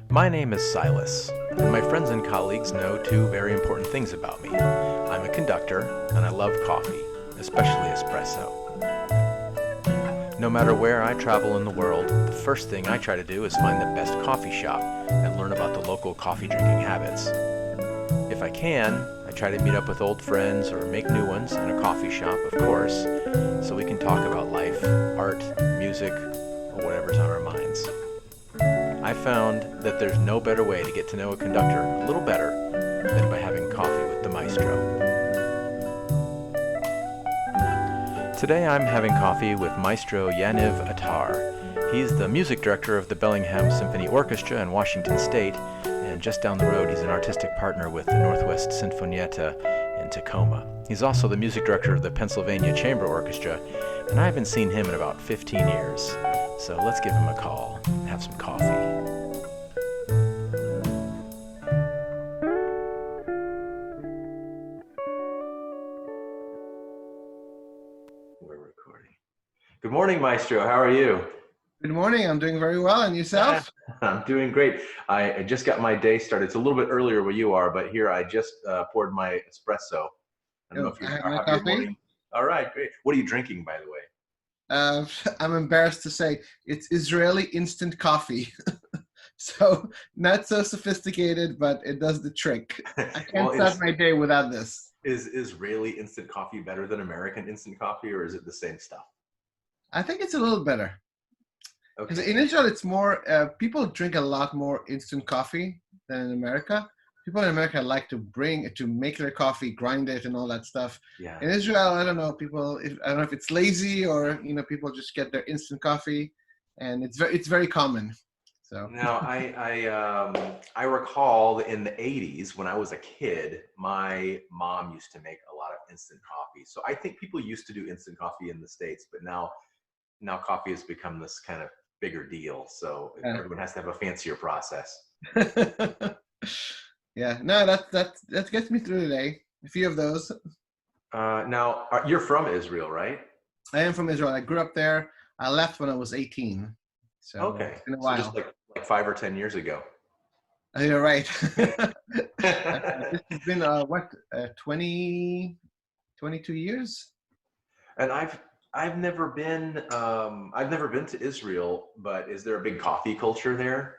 My name is Silas, and my friends and colleagues know two very important things about me. I'm a conductor, and I love coffee, especially espresso. No matter where I travel in the world, the first thing I try to do is find the best coffee shop and learn about the local coffee drinking habits. If I can, I try to meet up with old friends or make new ones in a coffee shop, of course, so we can talk about life, art, music, or whatever's on our minds. I found that there's no better way to get to know a conductor a little better than by having coffee with the maestro. Today I'm having coffee with Maestro Yaniv Attar. He's the music director of the Bellingham Symphony Orchestra in Washington State, and just down the road he's an artistic partner with the Northwest Sinfonietta in Tacoma. He's also the music director of the Pennsylvania Chamber Orchestra, and I haven't seen him in about 15 years. So let's give him a call and have some coffee. We're recording. Good morning, Maestro. How are you? Good morning. I'm doing very well. And yourself? I'm doing great. I just got my day started. It's a little bit earlier where you are, but here I just poured my espresso. I don't know if you I have my have your coffee. morning. All right, great. What are you drinking, by the way? Uh, I'm embarrassed to say it's Israeli instant coffee. So not so sophisticated, but it does the trick. I Well, can't start my day without this. is Israeli instant coffee better than American instant coffee, or is it the same stuff? I think it's a little better because Okay. in Israel it's more. People drink a lot more instant coffee than in America. People in America like to make their coffee, grind it, and all that stuff. Yeah. In Israel, I don't know. I don't know if it's lazy or people just get their instant coffee, and it's very common. So Now, I recall in the 80s when I was a kid, my mom used to make a lot of instant coffee. So I think people used to do instant coffee in the States, but now coffee has become this kind of bigger deal. So yeah, everyone has to have a fancier process. yeah. No, that gets me through the day. A few of those. Now, you're from Israel, right? I am from Israel. I grew up there. I left when I was 18, so Okay. it's been a So just while. like 5 or 10 years ago. You're right. And This has been what 20, 22 years. I've never been to Israel, but is there a big coffee culture there?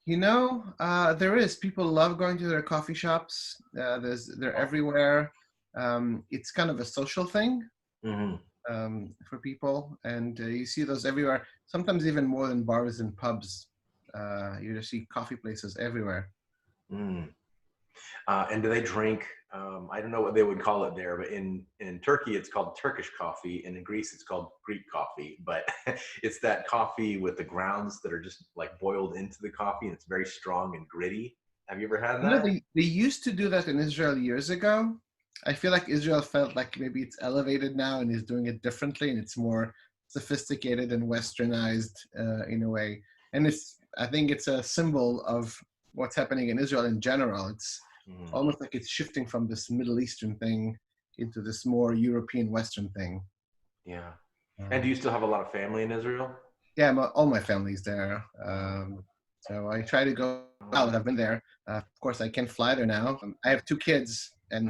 There is. People love going to their coffee shops. They're everywhere. It's kind of a social thing Hmm. for people, and you see those everywhere. Sometimes even more than bars and pubs. You just see coffee places everywhere. Mm. And do they drink? I don't know what they would call it there, but in Turkey it's called Turkish coffee, and in Greece it's called Greek coffee. But it's that coffee with the grounds that are just like boiled into the coffee, and it's very strong and gritty. Have you ever had that? They used to do that in Israel years ago. I feel like Israel felt like maybe it's elevated now and is doing it differently, and it's more sophisticated and westernized in a way. And I think it's a symbol of what's happening in Israel in general. It's Mm. almost like it's shifting from this Middle Eastern thing into this more European Western thing. Yeah. And do Um, you still have a lot of family in Israel? yeah, all my family's there. So I try to go out. I've been there. Of course, I can't fly there now. I have two kids, and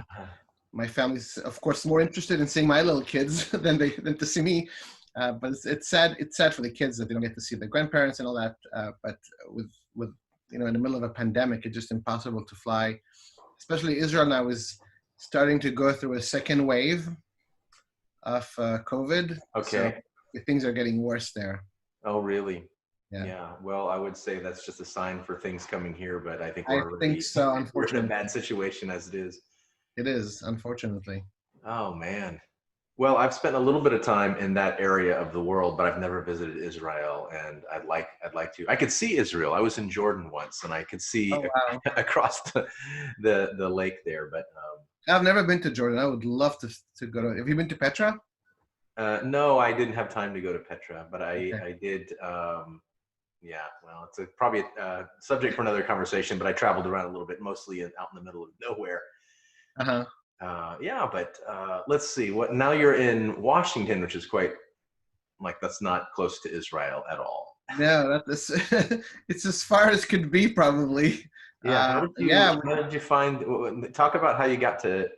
my family's, of course, more interested in seeing my little kids than to see me. But it's sad. It's sad for the kids that they don't get to see their grandparents and all that. But with in the middle of a pandemic, it's just impossible to fly. Especially Israel now is starting to go through a second wave of COVID, so Okay. things are getting worse there. Oh, really? Yeah, Yeah. Well, I would say that's just a sign for things coming here, but I think I we're think already so. we're in a Unfortunately, bad situation as it is. it is. Unfortunately, Oh man. Well, I've spent a little bit of time in that area of the world, but I've never visited Israel, and I'd like to. I could see Israel. I was in Jordan once, and I could see oh wow, across the lake there. But I've never been to Jordan. I would love to go to. Have you been to Petra? no, I didn't have time to go to Petra, but Okay. I did. Yeah, well, it's probably a subject for another conversation. But I traveled around a little bit, mostly out in the middle of nowhere. Uh huh. Yeah, but let's see. What now? You're in Washington, which is quite like that's not close to Israel at all. No, that's it's as far as could be probably. Yeah. Yeah, How did you find? Talk about how you got to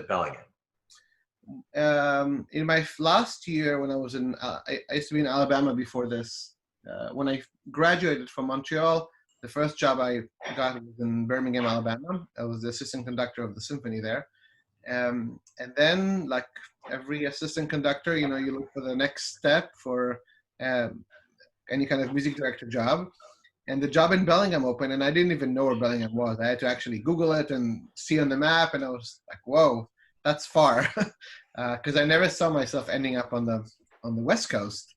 Bellingham. in my last year when I was in, I used to be in Alabama before this. When I graduated from Montreal, the first job I got was in Birmingham, Alabama. I was the assistant conductor of the symphony there. And then, like every assistant conductor, you look for the next step for um, any kind of music director job. And the job in Bellingham opened, and I didn't even know where Bellingham was. I had to actually Google it and see on the map, and I was like, "Whoa, that's far," because I never saw myself ending up on the West Coast.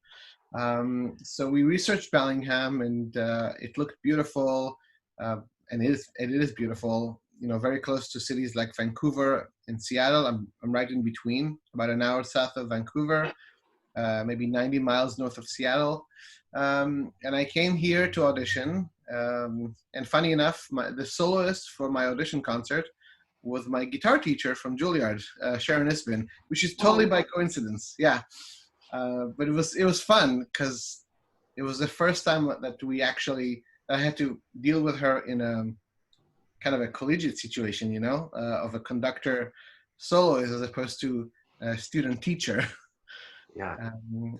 So we researched Bellingham, and it looked beautiful, uh, and it is beautiful. Very close to cities like Vancouver and Seattle. I'm right in between, about an hour south of Vancouver, maybe 90 miles north of Seattle. And I came here to audition. And funny enough, the soloist for my audition concert was my guitar teacher from Juilliard, Sharon Isbin, which is totally by coincidence. Yeah, but it was fun because it was the first time that I had to deal with her in a kind of a collegiate situation, of a conductor soloist as opposed to a student teacher. Yeah.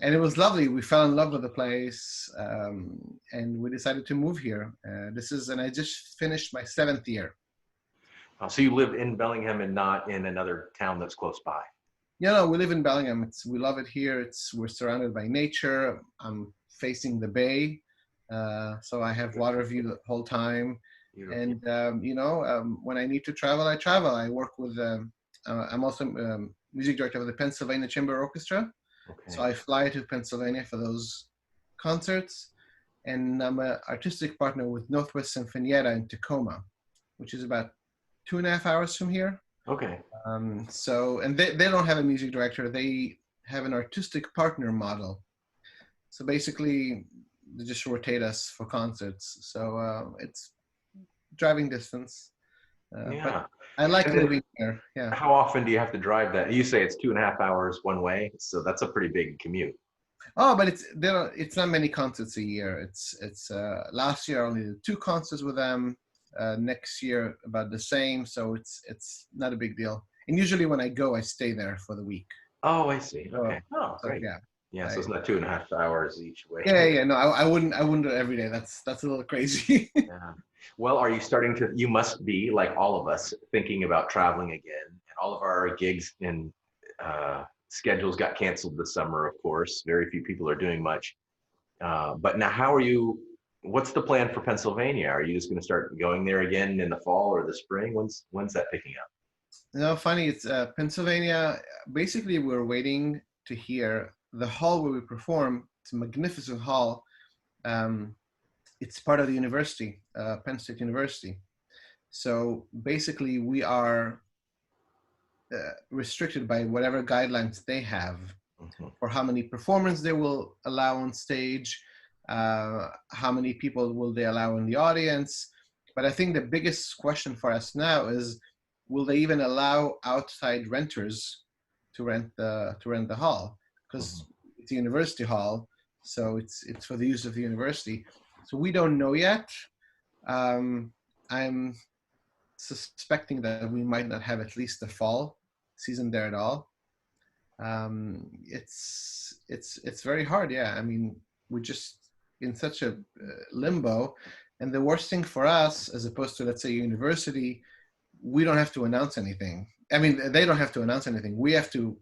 And it was lovely. We fell in love with the place, and we decided to move here. And I just finished my 7th year. So you live in Bellingham and not in another town that's close by. Yeah, no, we live in Bellingham. We love it here. We're surrounded by nature. I'm facing the bay, so I have water view the whole time. Beautiful. And when I need to travel, I travel. I work with. I'm also music director of the Pennsylvania Chamber Orchestra. So Okay. I fly to Pennsylvania for those concerts, and I'm an artistic partner with Northwest Sinfonietta in Tacoma, which is about 2.5 hours from here. Okay. And they don't have a music director; they have an artistic partner model. So basically, they just rotate us for concerts. So it's driving distance, but Yeah. I like And then living here. Yeah. how often do you have to drive that? You say it's 2.5 hours one way, so that's a pretty big commute. Oh, but it's not many concerts a year. It's last year I only did 2 concerts with them. Next year about the same, so it's not a big deal. And usually when I go, I stay there for the week. Oh, I see. So, Okay. Oh, so great. yeah, Yeah, so I it's not 2.5 hours each way. yeah. No, I wouldn't do it every day. That's a little crazy. Yeah. Well, are you starting to, you must be, like all of us, thinking about traveling again. And all of our gigs and schedules got canceled this summer, of course. Very few people are doing much. But now, what's the plan for Pennsylvania? Are you just going to start going there again in the fall or the spring? When's that picking up? Funny. It's Pennsylvania. Basically, we're waiting to hear the hall where we perform. It's a magnificent hall. Um, it's part of the university, Penn State University. So basically, we are restricted by whatever guidelines they have Mhm. for how many performers they will allow on stage, how many people will they allow in the audience. But I think the biggest question for us now is, will they even allow outside renters to rent the hall? Because Mhm. it's a university hall, so it's for the use of the university. So we don't know yet. I'm suspecting that we might not have at least the fall season there at all. It's very hard. Yeah, I mean, we're just in such a limbo, and the worst thing for us, as opposed to let's say university, we don't have to announce anything. I mean, they don't have to announce anything. We have to,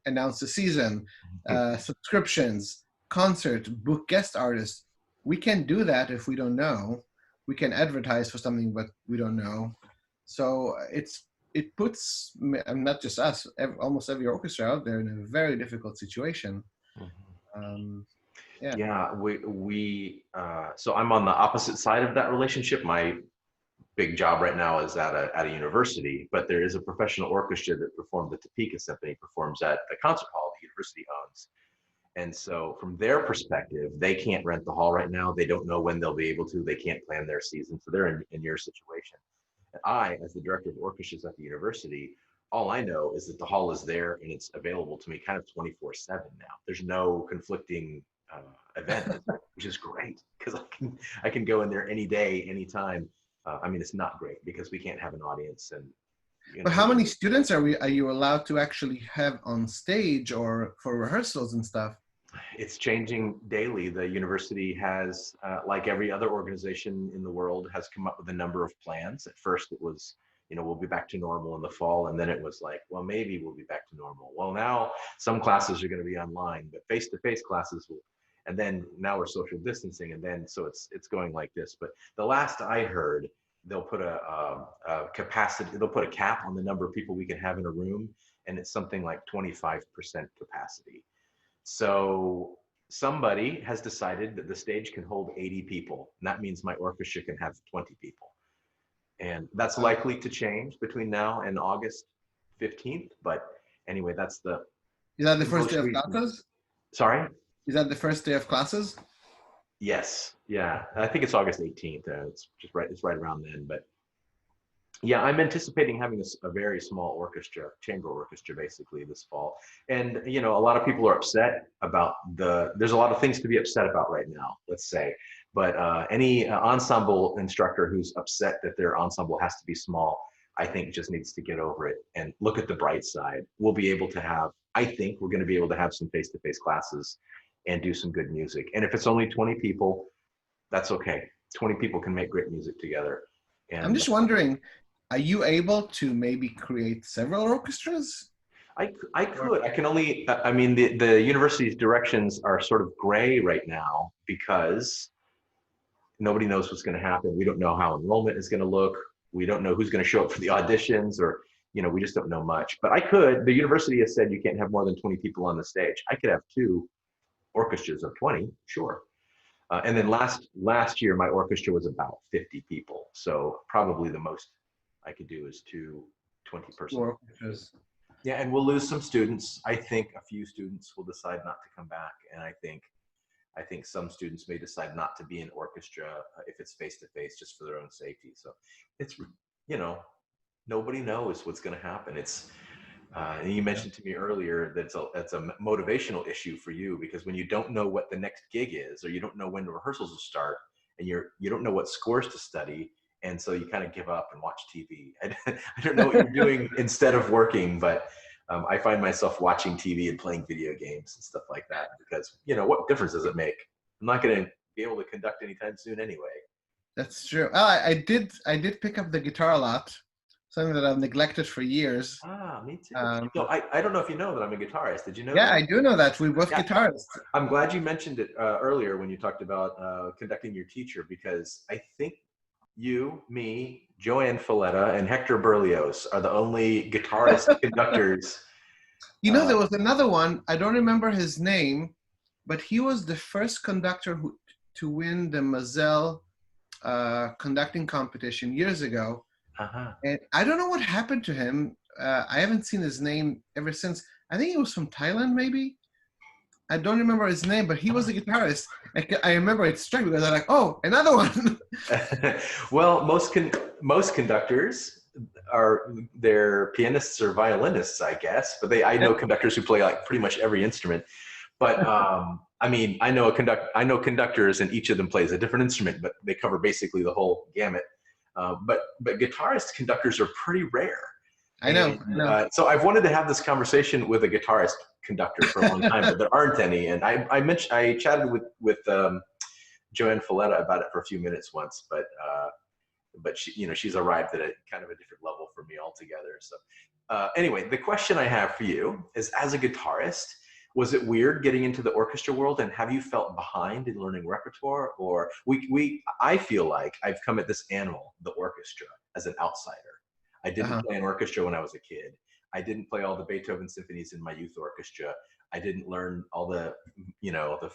announce the season, subscriptions, concert, book guest artists. We can't do that if we don't know. We can advertise for something, but we don't know. So it puts not just us, almost every orchestra out there in a very difficult situation. Mhm. Um, yeah. Yeah, so I'm on the opposite side of that relationship. My big job right now is at a university, but there is a professional orchestra that performed the Topeka Symphony performs at the concert hall the university owns. And so from their perspective, they can't rent the hall right now. They don't know when they'll be able to. They can't plan their season. So they're in your situation. And I, as the director of orchestras at the university, all I know is that the hall is there and it's available to me kind of 24/7 now. There's no conflicting event, which is great because I can go in there any day, anytime. I mean, it's not great because we can't have an audience, and But how many students are you allowed to actually have on stage or for rehearsals and stuff? it's changing daily. The university has, like every other organization in the world, has come up with a number of plans. At first, it was, we'll be back to normal in the fall, and then it was like, well, maybe we'll be back to normal. Well, now some classes are going to be online, but face-to-face classes will. And then now we're social distancing, and then so it's going like this. But the last I heard, they'll put a capacity, they'll put a cap on the number of people we can have in a room, and it's something like 25% capacity. So somebody has decided that the stage can hold 80 people. And that means my orchestra can have 20 people. And that's likely to change between now and August 15th. But anyway, that's Is that the the first day most of recent. classes? Sorry? Is that the first day of classes? Yes. Yeah. I think it's August 18th. It's just right. It's right around then. But yeah, I'm anticipating having a very small orchestra, chamber orchestra, basically this fall. And a lot of people are upset about there's a lot of things to be upset about right now, let's say. But any ensemble instructor who's upset that their ensemble has to be small, I think just needs to get over it and look at the bright side. We'll be able to have, I think we're going to be able to have some face-to-face classes and do some good music. And if it's only 20 people, that's okay. 20 people can make great music together. I'm And just wondering, are you able to maybe create several orchestras? I could. I can only, I mean, the university's directions are sort of gray right now because nobody knows what's going to happen. We don't know how enrollment is going to look. We don't know who's going to show up for the auditions, or, we just don't know much. But I could. The university has said you can't have more than 20 people on the stage. I could have two orchestras of 20, sure. And then last year, my orchestra was about 50 people. So probably the most I could do is two 20-person Orchestras. Yeah, and we'll lose some students. I think a few students will decide not to come back, and I think some students may decide not to be in orchestra if it's face to face, just for their own safety. So it's you know nobody knows what's going to happen. It's and you Yeah. mentioned to me earlier that it's a motivational issue for you because when you don't know what the next gig is, or you don't know when the rehearsals will start, and you don't know what scores to study, and so you kind of give up and watch TV. I don't know what you're doing instead of working, but I find myself watching TV and playing video games and stuff like that because what difference does it make? I'm not going to be able to conduct anytime soon anyway. That's true. I did pick up the guitar a lot, something that I've neglected for years. Me too. Um, I don't know if you know that I'm a guitarist. Did you know yeah, that? I do know that. We're both Yeah, guitarists. I'm glad you mentioned it earlier when you talked about conducting your teacher, because I think you, me, Joanne Falletta, and Hector Berlioz are the only guitarist conductors. There Uh, was another one. I don't remember his name, but he was the first conductor to win the Moselle conducting competition years ago. uh-huh. And I don't know what happened to him. I haven't seen his name ever since. I think he was from Thailand, maybe. I don't remember his name, but he was a guitarist. I remember it struck me because I'm like, oh, another one. Well, most conductors are they're pianists or violinists, I guess. But I know conductors who play like pretty much every instrument. But I mean, I know conductors, and each of them plays a different instrument, but they cover basically the whole gamut. But guitarist conductors are pretty rare. I know, And I know. so I've wanted to have this conversation with a guitarist conductor for a long time, but there aren't any. And I chatted with Joanne Falletta about it for a few minutes once, but she's arrived at a kind of a different level for me altogether. So anyway, the question I have for you is, as a guitarist, was it weird getting into the orchestra world, and have you felt behind in learning repertoire? Or I feel like I've come at this animal, the orchestra, as an outsider. I didn't Uh-huh. play an orchestra when I was a kid. I didn't play all the Beethoven symphonies in my youth orchestra. I didn't learn all the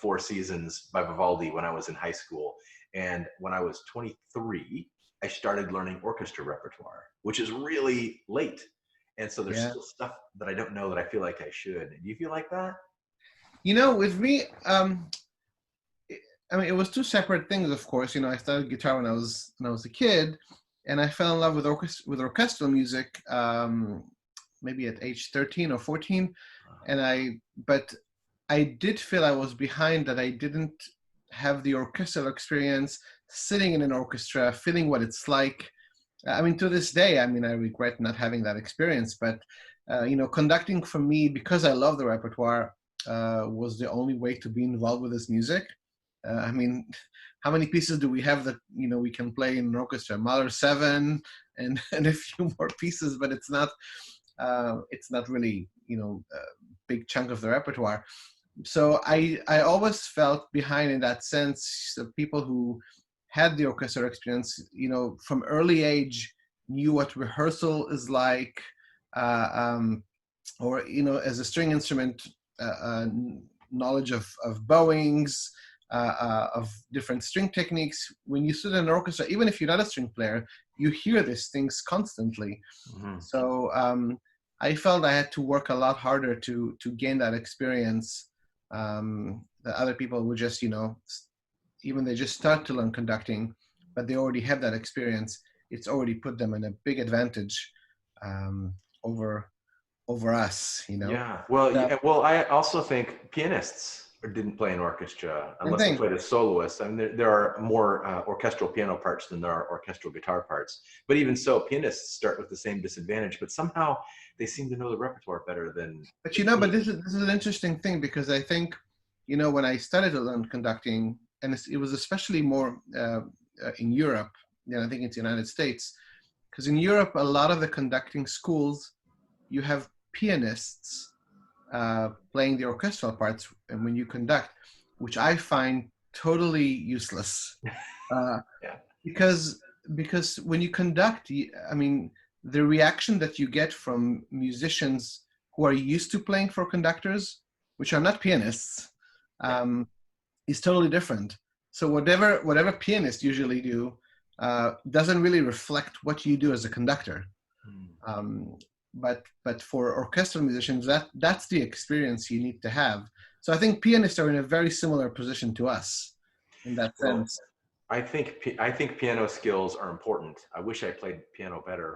Four Seasons by Vivaldi when I was in high school. And when I was 23, I started learning orchestra repertoire, which is really late. And so there's Yeah. still stuff that I don't know that I feel like I should. Do you feel like that? With me, I mean, it was two separate things, of course. I started guitar when I was a kid, and I fell in love with orchestral music, maybe at age 13 or 14. But I did feel I was behind, that I didn't have the orchestral experience, sitting in an orchestra, feeling what it's like. I mean, to this day, I mean, I regret not having that experience, but conducting for me, because I love the repertoire, was the only way to be involved with this music. I mean, how many pieces do we have that we can play in an orchestra? Mahler 7 and and a few more pieces, but it's not really a big chunk of the repertoire. So I always felt behind in that sense. The people who had the orchestral experience, from early age, knew what rehearsal is like, or as a string instrument, knowledge of bowings, of different string techniques. When you sit in an orchestra, even if you're not a string player, you hear these things constantly. Hmm. So I felt I had to work a lot harder to gain that experience. That other people would just, even they just start to learn conducting, but they already have that experience. It's already put them in a big advantage over us. Yeah. Well, So, well, I also think pianists didn't play in orchestra same unless they thing. played as soloists. I mean, there are more orchestral piano parts than there are orchestral guitar parts. But even so, pianists start with the same disadvantage, but somehow they seem to know the repertoire better But than me. this is an interesting thing, because I think, when I started to learn conducting, and it was especially more in Europe than I think it's the United States, because in Europe a lot of the conducting schools, you have pianists playing the orchestral parts, and when you conduct, which I find totally useless, uh, Yeah. because when you conduct, I mean, the reaction that you get from musicians who are used to playing for conductors, which are not pianists, Yeah. um, is totally different. So whatever pianists usually do doesn't really reflect what you do as a conductor. Hmm. Um, but for orchestral musicians, that's the experience you need to have. So I think pianists are in a very similar position to us in that Well, sense. I think piano skills are important. I wish I played piano better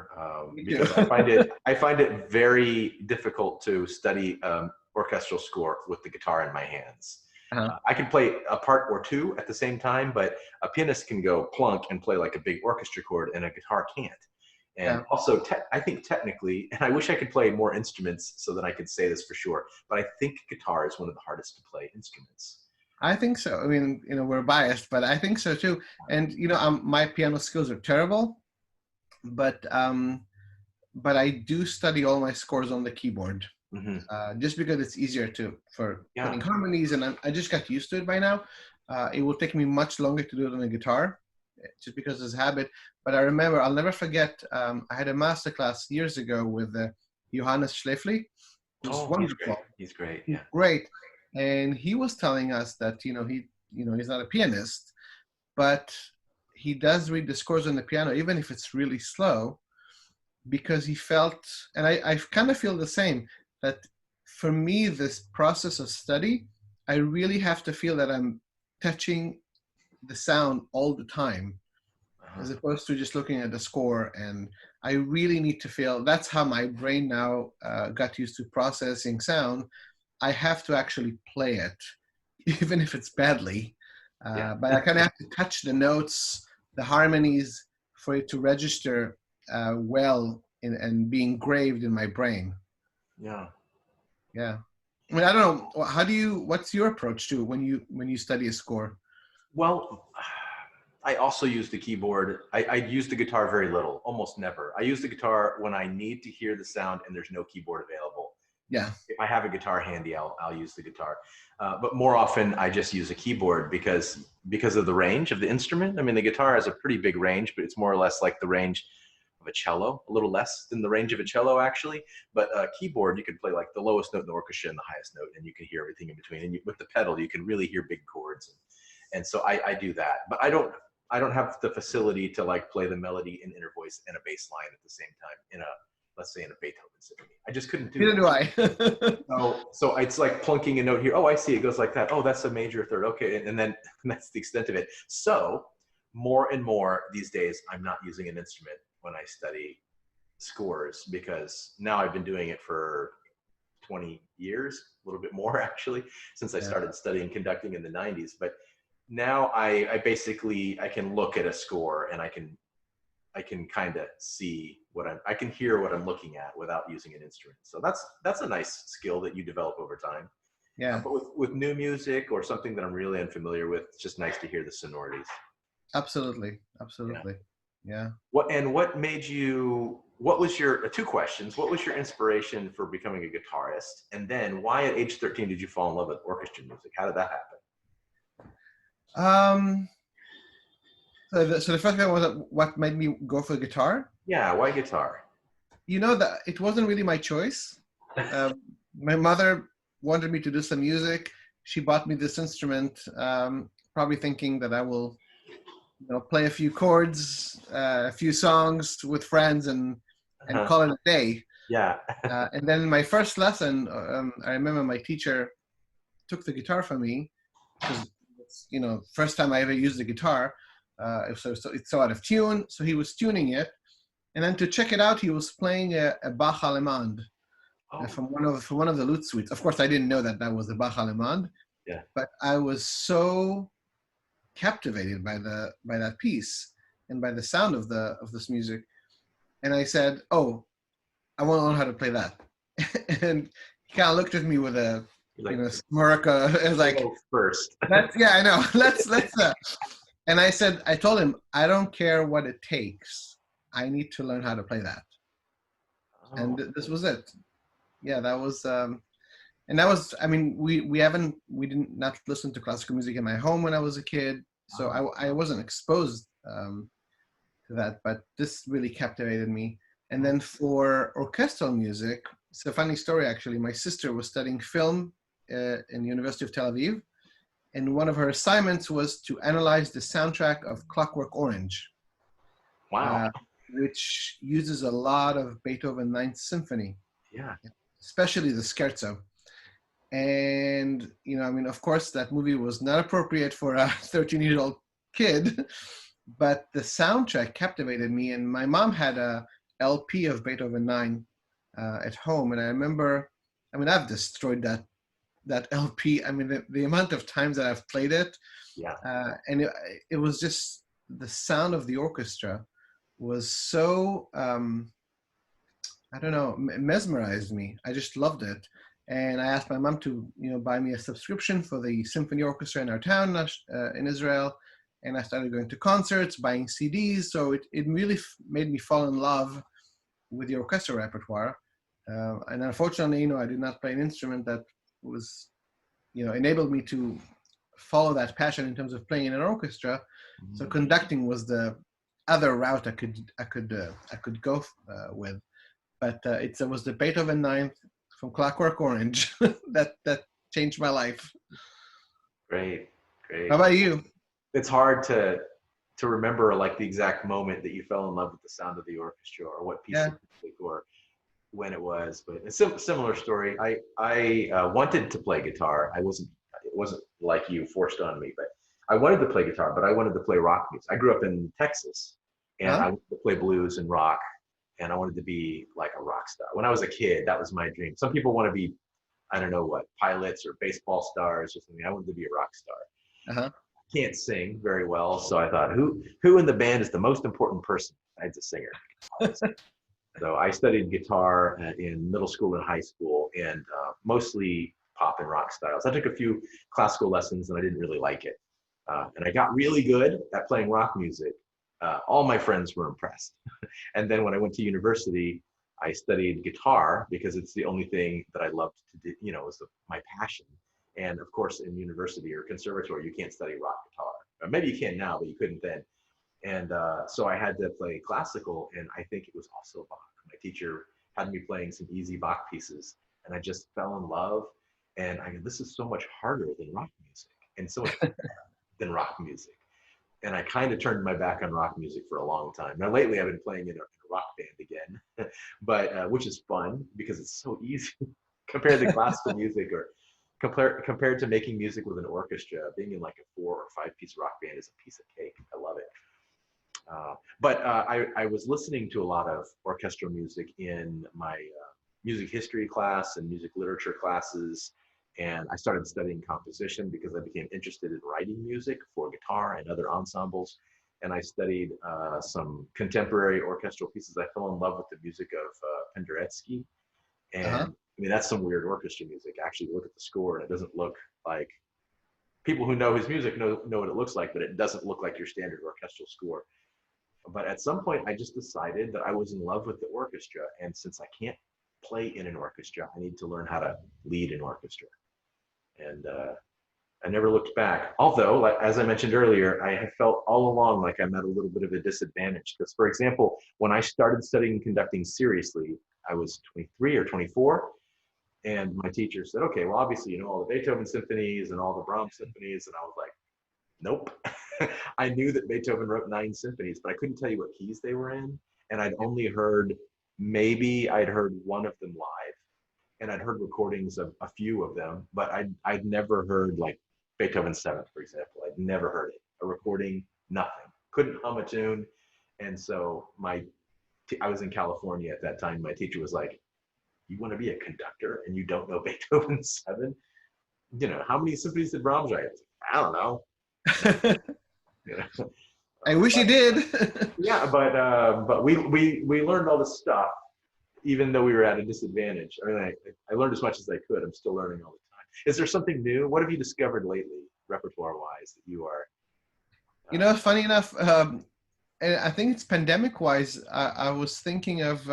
Me too. because I find it very difficult to study orchestral score with the guitar in my hands. Uh-huh. I can play a part or two at the same time, but a pianist can go plunk and play like a big orchestra chord, and a guitar can't. And Yeah, also, I think technically, and I wish I could play more instruments so that I could say this for sure, but I think guitar is one of the hardest to play instruments. I think so. I mean, we're biased, but I think so too. And my piano skills are terrible, but I do study all my scores on the keyboard, Hmm. just because it's easier for Yeah. putting harmonies, and I just got used to it by now. It will take me much longer to do it on a guitar, just because it's habit. But I remember, I'll never forget. I had a master class years ago with Johannes Schläfli, who's Oh, he's wonderful. great. He's great. He's Yeah. great, and he was telling us that he's not a pianist, but he does read the scores on the piano, even if it's really slow, because he felt, and I kind of feel the same, that for me, this process of study, I really have to feel that I'm touching the sound all the time, Uh-huh. as opposed to just looking at the score. And I really need to feel, that's how my brain now got used to processing sound. I have to actually play it, even if it's badly. Yeah. But I kind of have to touch the notes, the harmonies, for it to register well and be engraved in my brain. Yeah. Yeah. I mean, I don't know. What's your approach to when you study a score? Well, I also use the keyboard. I use the guitar very little, almost never. I use the guitar when I need to hear the sound and there's no keyboard available. Yeah. If I have a guitar handy, I'll use the guitar. But more often, I just use a keyboard because of the range of the instrument. I mean, the guitar has a pretty big range, but it's more or less like the range of a cello, a little less than the range of a cello, actually. But a keyboard, you can play like the lowest note in the orchestra and the highest note, and you can hear everything in between. And with the pedal, you can really hear big chords. And so I do that. But I don't have the facility to like play the melody in inner voice and a bass line at the same time in a, let's say, in a Beethoven symphony. I just couldn't do Neither that. do I. So it's like plunking a note here. Oh, I see. It goes like that. Oh, that's a major third. Okay, and then and that's the extent of it. So more and more these days, I'm not using an instrument when I study scores because now I've been doing it for 20 years. a little bit more actually, since I Yeah. started studying conducting in the 90s. But now I basically, I can look at a score and I can kind of see I can hear what I'm looking at without using an instrument. So that's a nice skill that you develop over time. Yeah. But with new music or something that I'm really unfamiliar with, it's just nice to hear the sonorities. Absolutely. Yeah. Absolutely. Yeah. What made you, what was your, two questions. What was your inspiration for becoming a guitarist? And then why at age 13 did you fall in love with orchestra music? How did that happen? Um, so the first one was what made me go for guitar. Yeah, why guitar? You know that it wasn't really my choice. Um, my mother wanted me to do some music. She bought me this instrument, probably thinking that I will, play a few chords, a few songs with friends, and call it a day. Yeah. And then my first lesson, I remember my teacher took the guitar from me because first time I ever used the guitar. So it's so out of tune. So he was tuning it, and then to check it out, he was playing a Bach Allemande Oh, from one of the lute suites. Of course, I didn't know that that was the Bach Allemande, yeah. but I was so captivated by that piece and by the sound of this music, and I said, "Oh, I want to learn how to play that." And he kind of looked at me with a You're like, smirk. It was like, go first. "That's yeah, I know. Let's." And I told him, "I don't care what it takes. I need to learn how to play that." And Oh, this was it. Yeah, that was. And that was. I mean, we didn't not listen to classical music in my home when I was a kid, so oh, I wasn't exposed to that. But this really captivated me. And then for orchestral music, it's a funny story actually. My sister was studying film in the University of Tel Aviv, and one of her assignments was to analyze the soundtrack of Clockwork Orange, wow. uh, which uses a lot of Beethoven Ninth Symphony, Yeah. especially the scherzo. And I mean, of course, that movie was not appropriate for a 13-year-old kid, but the soundtrack captivated me. And my mom had a LP of Beethoven 9 at home, and I remember, I mean, I've destroyed that LP. I mean, the amount of times that I've played it, Yeah. and it was just the sound of the orchestra was so I don't know, mesmerized me. I just loved it. And I asked my mom to, buy me a subscription for the symphony orchestra in our town in Israel. And I started going to concerts, buying CDs. So it really made me fall in love with the orchestra repertoire. And unfortunately, I did not play an instrument that was, enabled me to follow that passion in terms of playing in an orchestra. So Mm. conducting was the other route I could go with. But it was the Beethoven Ninth from Clockwork Orange that changed my life. Great. How Great. about you? It's hard to remember like the exact moment that you fell in love with the sound of the orchestra or what piece Yeah. of music or when it was, but a similar story. I wanted to play guitar. It wasn't like you forced on me, but I wanted to play guitar, but I wanted to play rock music. I grew up in Texas, and Huh? I wanted to play blues and rock, and I wanted to be like a rock star. When I was a kid, that was my dream. Some people want to be, I don't know what, pilots or baseball stars or something. I wanted to be a rock star. Uh-huh. Can't sing very well, so I thought, who in the band is the most important person? Besides a singer. So I studied guitar in middle school and high school, and mostly pop and rock styles. I took a few classical lessons, and I didn't really like it. And I got really good at playing rock music. All my friends were impressed. And then when I went to university, I studied guitar because it's the only thing that I loved to do. It was my passion. And of course, in university or conservatory, you can't study rock guitar. Or maybe you can now, but you couldn't then. And so I had to play classical, and I think it was also Bach. My teacher had me playing some easy Bach pieces, and I just fell in love. And I go, this is so much harder than rock music, and so much better than rock music. And I kind of turned my back on rock music for a long time. Now lately, I've been playing in a rock band again, but which is fun because it's so easy compared to classical music or compared to making music with an orchestra. Being in like a 4 or 5 piece rock band is a piece of cake. I love it. But I was listening to a lot of orchestral music in my music history class and music literature classes. And I started studying composition because I became interested in writing music for guitar and other ensembles. And I studied some contemporary orchestral pieces. I fell in love with the music of Penderecki. Uh-huh. And I mean, that's some weird orchestra music. Actually, look at the score, and it doesn't look like people who know his music know what it looks like, but it doesn't look like your standard orchestral score. But at some point, I just decided that I was in love with the orchestra. And since I can't play in an orchestra, I need to learn how to lead an orchestra. And I never looked back. Although, like, as I mentioned earlier, I have felt all along like I'm at a little bit of a disadvantage. Because, for example, when I started studying conducting seriously, I was 23 or 24. And my teacher said, okay, well, obviously, you know all the Beethoven symphonies and all the Brahms symphonies. And I was like, nope. I knew that Beethoven wrote 9 symphonies, but I couldn't tell you what keys they were in. And I'd only heard, maybe I'd heard one of them live, and I'd heard recordings of a few of them, but I'd never heard like Beethoven's Seventh, for example. I'd never heard it. A recording, nothing. Couldn't hum a tune. And so I was in California at that time. My teacher was like, "You want to be a conductor and you don't know Beethoven's Seven? You know, how many symphonies did Brahms write?" I was like, "I don't know." You know? I wish he did. Yeah, but we learned all this stuff even though we were at a disadvantage. I mean, I learned as much as I could. I'm still learning all the time. Is there something new? What have you discovered lately, repertoire wise, that you are? You know, funny enough, and I think it's pandemic wise. I was thinking of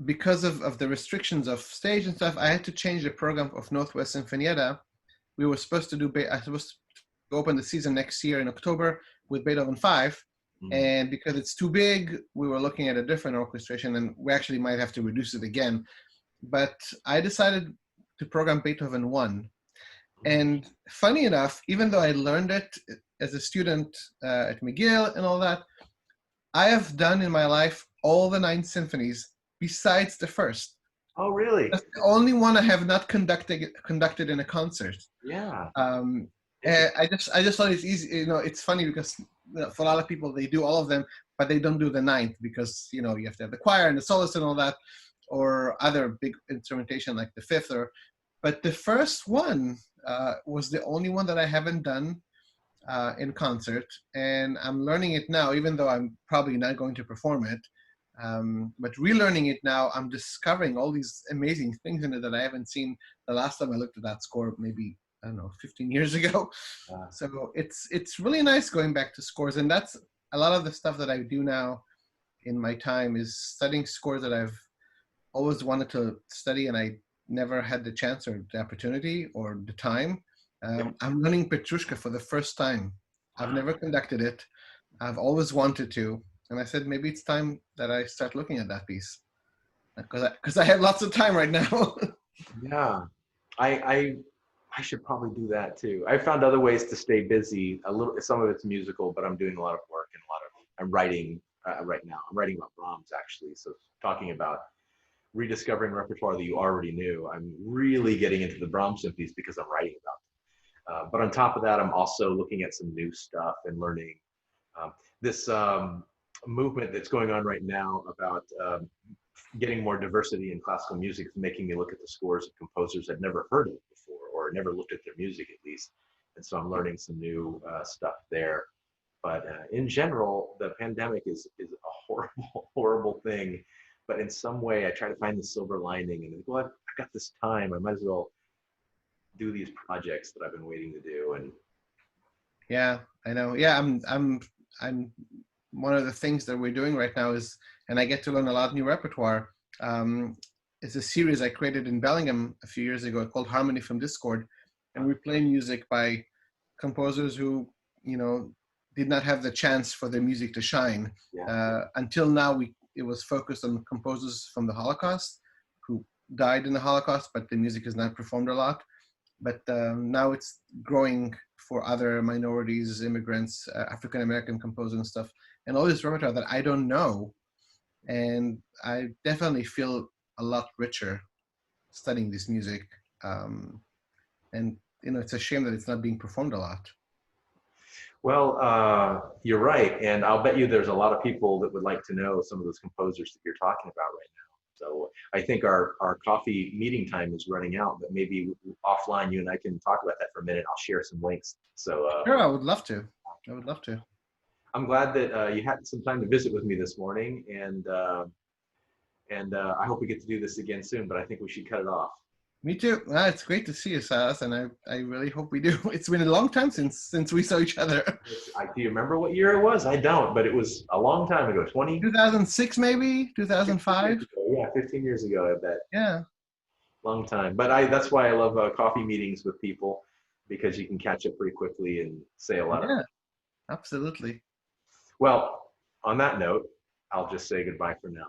because of the restrictions of stage and stuff, I had to change the program of Northwest Sinfonietta. We were supposed to do, I was supposed to open the season next year in October with Beethoven 5. Mm, And because it's too big, we were looking at a different orchestration, and we actually might have to reduce it again. But I decided to program Beethoven 1. And funny enough, even though I learned it as a student at McGill and all that, I have done in my life all the 9 symphonies besides the first. oh, really? That's the only one I have not conducted in a concert. Yeah. Um, Interesting. I just thought it's easy. You know, it's funny because for a lot of people they do all of them, but they don't do the ninth because you know you have to have the choir and the soloist and all that, or other big instrumentation like the fifth. But the first one was the only one that I haven't done in concert, and I'm learning it now, even though I'm probably not going to perform it. But relearning it now, I'm discovering all these amazing things in it that I haven't seen the last time I looked at that score, maybe I don't know, 15 years ago. Uh, So it's really nice going back to scores, and that's a lot of the stuff that I do now in my time is studying scores that I've always wanted to study, and I never had the chance or the opportunity or the time. yeah. I'm learning Petrushka for the first time. I've Wow. never conducted it. I've always wanted to, and I said maybe it's time that I start looking at that piece because I have lots of time right now. Yeah. I, I I should probably do that too. I found other ways to stay busy. A little, some of it's musical, but I'm doing a lot of work and a lot of. I'm writing right now. I'm writing about Brahms actually. So talking about rediscovering repertoire that you already knew. I'm really getting into the Brahms symphonies because I'm writing about them. But on top of that, I'm also looking at some new stuff and learning this movement that's going on right now about getting more diversity in classical music is making me look at the scores of composers I'd never heard of before or never looked at their music at least. And so I'm learning some new stuff there. But in general, the pandemic is a horrible, horrible thing. But in some way, I try to find the silver lining and think, well, I've got this time. I might as well do these projects that I've been waiting to do. And Yeah, I know. Yeah, I'm one of the things that we're doing right now is, and I get to learn a lot of new repertoire. Um, it's a series I created in Bellingham a few years ago called Harmony from Discord, and we play music by composers who, you know, did not have the chance for their music to shine. yeah, Until now, it was focused on composers from the Holocaust who died in the Holocaust, but the music is not performed a lot. But now it's growing for other minorities, immigrants, African American composers and stuff, and all this repertoire that I don't know, and I definitely feel a lot richer studying this music. Um, and you know, it's a shame that it's not being performed a lot. well, you're right. And I'll bet you there's a lot of people that would like to know some of those composers that you're talking about right now. So I think our coffee meeting time is running out, but maybe offline you and I can talk about that for a minute. I'll share some links. So Sure, I would love to. I would love to. I'm glad that you had some time to visit with me this morning, and I hope we get to do this again soon. But I think we should cut it off. Me too. It's great to see you, Silas, and I really hope we do. It's been a long time since we saw each other. Do you remember what year it was? I don't, but it was a long time ago. 2006, maybe 2005. Yeah, 15 years ago, I bet. Yeah. Long time. But that's why I love coffee meetings with people, because you can catch up pretty quickly and say a lot of. Yeah. Absolutely. Well, on that note, I'll just say goodbye for now.